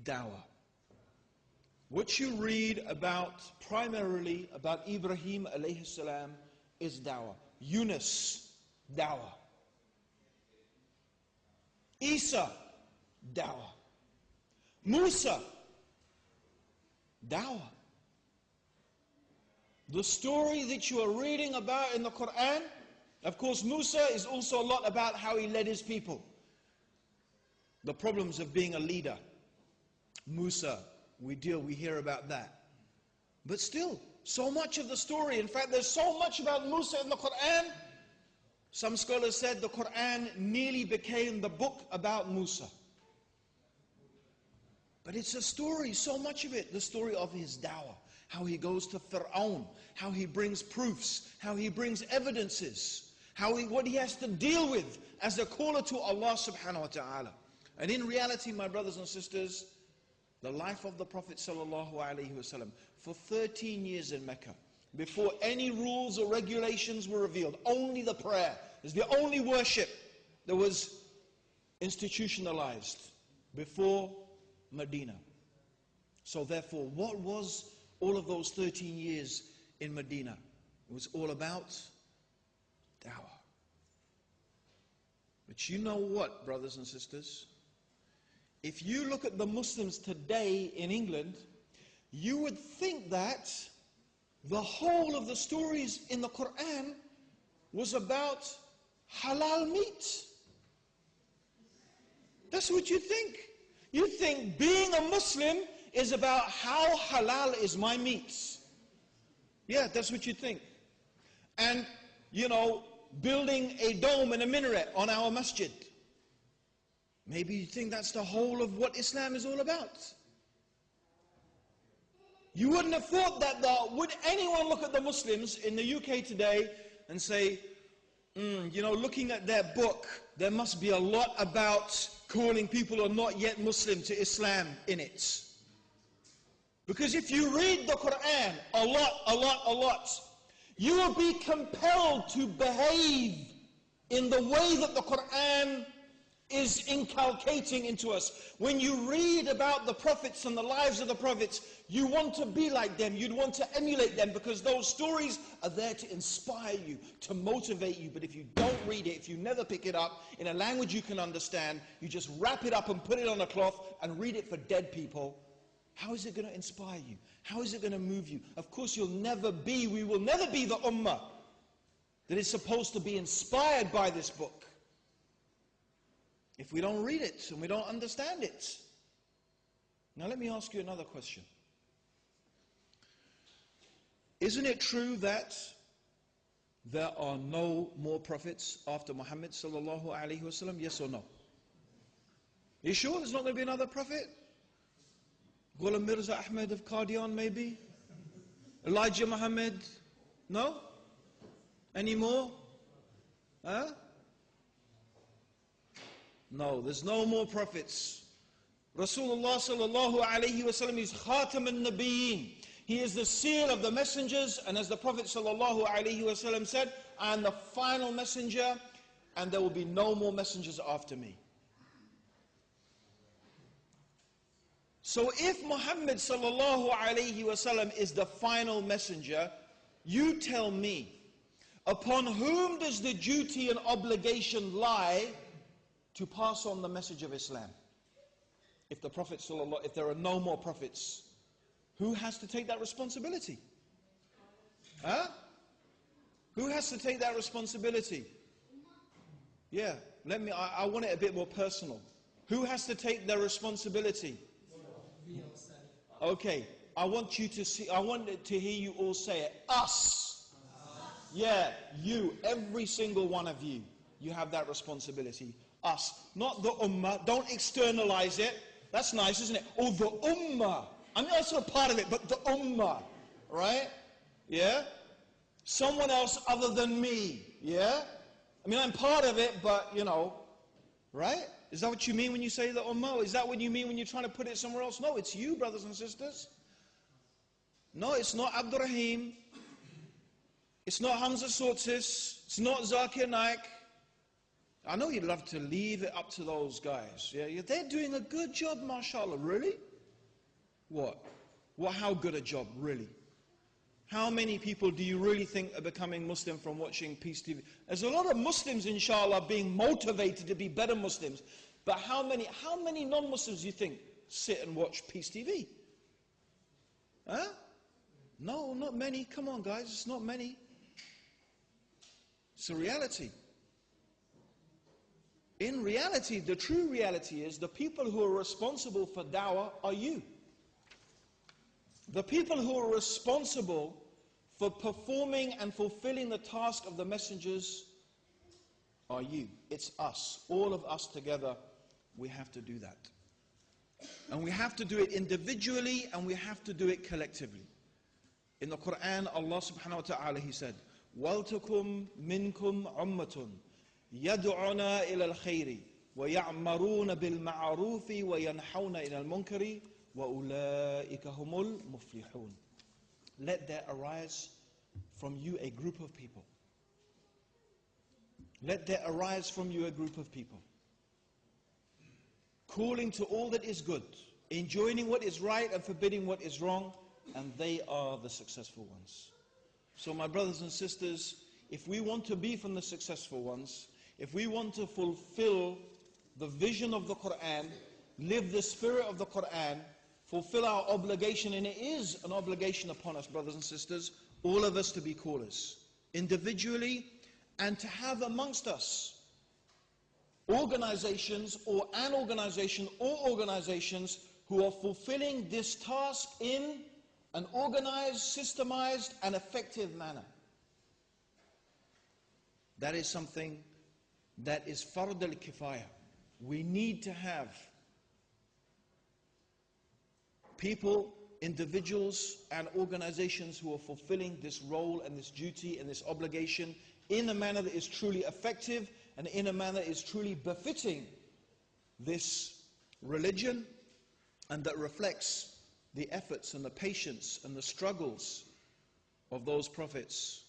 Dawah. What you read about, primarily about Ibrahim alayhi salam, is dawah. Yunus, dawah. Isa, dawah. Musa, dawah. The story that you are reading about in the Quran, of course Musa is also a lot about how he led his people. The problems of being a leader. Musa, we hear about that. But still, so much of the story, in fact there's so much about Musa in the Quran, some scholars said the Quran nearly became the book about Musa. But it's a story, so much of it, the story of his dawah. How he goes to Fir'aun, how he brings proofs, how he brings evidences, what he has to deal with as a caller to Allah subhanahu wa ta'ala. And in reality, my brothers and sisters, the life of the Prophet sallallahu alaihi wasallam for 13 years in Mecca, before any rules or regulations were revealed, only the prayer is the only worship that was institutionalized before Medina. So therefore, what was all of those 13 years in Medina? It was all about dawah. But you know what, brothers and sisters? If you look at the Muslims today in England, you would think that the whole of the stories in the Quran was about halal meat. That's what you think. You think being a Muslim is about how halal is my meat. Yeah, that's what you think. And, building a dome and a minaret on our masjid. Maybe you think that's the whole of what Islam is all about. You wouldn't have thought that would anyone look at the Muslims in the UK today and say, looking at their book, there must be a lot about calling people who are not yet Muslim to Islam in it. Because if you read the Quran a lot, you will be compelled to behave in the way that the Quran is inculcating into us. When you read about the prophets and the lives of the prophets, you want to be like them, you'd want to emulate them, because those stories are there to inspire you, to motivate you. But if you don't read it, if you never pick it up in a language you can understand, you just wrap it up and put it on a cloth and read it for dead people, how is it going to inspire you? How is it going to move you? Of course we will never be the ummah that is supposed to be inspired by this book if we don't read it and we don't understand it. Now let me ask you another question. Isn't it true that there are no more prophets after Muhammad sallallahu alaihi wasallam? Yes or no? Are you sure there's not going to be another prophet? Ghulam Mirza Ahmed of Qadian maybe? Elijah Muhammad? No? Any more? Huh? No, there's no more prophets. Rasulullah sallallahu alayhi wasallam is Khatam al-Nabiyyin. He is the seal of the messengers, and as the Prophet sallallahu alayhi wasallam said, I am the final messenger, and there will be no more messengers after me. So if Muhammad sallallahu alayhi wasallam is the final messenger, you tell me, upon whom does the duty and obligation lie to pass on the message of Islam? If the Prophet sallallahu, if there are no more prophets, who has to take that responsibility? Huh? Who has to take that responsibility? Yeah, I want it a bit more personal. Who has to take the responsibility? Okay, I want to hear you all say it. Us. Yeah, you, every single one of you. You have that responsibility. Us, not the ummah. Don't externalize it. That's nice, isn't it? Oh, the ummah. I mean, that's a part of it, but the ummah, right? Yeah? Someone else other than me, yeah? I mean, I'm part of it, but, right? Is that what you mean when you say the ummah? Is that what you mean when you're trying to put it somewhere else? No, it's you, brothers and sisters. No, it's not Abdur Raheem. It's not Hamza Sortis. It's not Zakir Naik. I know you'd love to leave it up to those guys. Yeah, they're doing a good job, mashallah. Really? What? How good a job, really? How many people do you really think are becoming Muslim from watching Peace TV? There's a lot of Muslims, inshallah, being motivated to be better Muslims. But how many non-Muslims do you think sit and watch Peace TV? Huh? No, not many. Come on, guys, it's not many. It's a reality. In reality, the true reality is the people who are responsible for da'wah are you. The people who are responsible for performing and fulfilling the task of the messengers are you. It's us. All of us together, we have to do that. And we have to do it individually and we have to do it collectively. In the Quran, Allah subhanahu wa ta'ala, He said, وَلْتَكُمْ مِنْكُمْ عُمَّةٌ يَدْعُونَ إِلَى الْخَيْرِ وَيَعْمَرُونَ بِالْمَعْرُوفِ وَيَنْحَوْنَ إِلَى الْمُنْكَرِ وَأُولَٰئِكَ هُمُ الْمُفْلِحُونَ. Let there arise from you a group of people. Let there arise from you a group of people, calling to all that is good, enjoining what is right and forbidding what is wrong, and they are the successful ones. So my brothers and sisters, if we want to be from the successful ones, if we want to fulfill the vision of the Quran, live the spirit of the Quran, fulfill our obligation, and it is an obligation upon us, brothers and sisters, all of us to be callers, individually, and to have amongst us organizations or an organization or organizations who are fulfilling this task in an organized, systemized, and effective manner. That is something that is fard al-kifaya. We need to have people, individuals, and organizations who are fulfilling this role and this duty and this obligation in a manner that is truly effective and in a manner that is truly befitting this religion and that reflects the efforts and the patience and the struggles of those prophets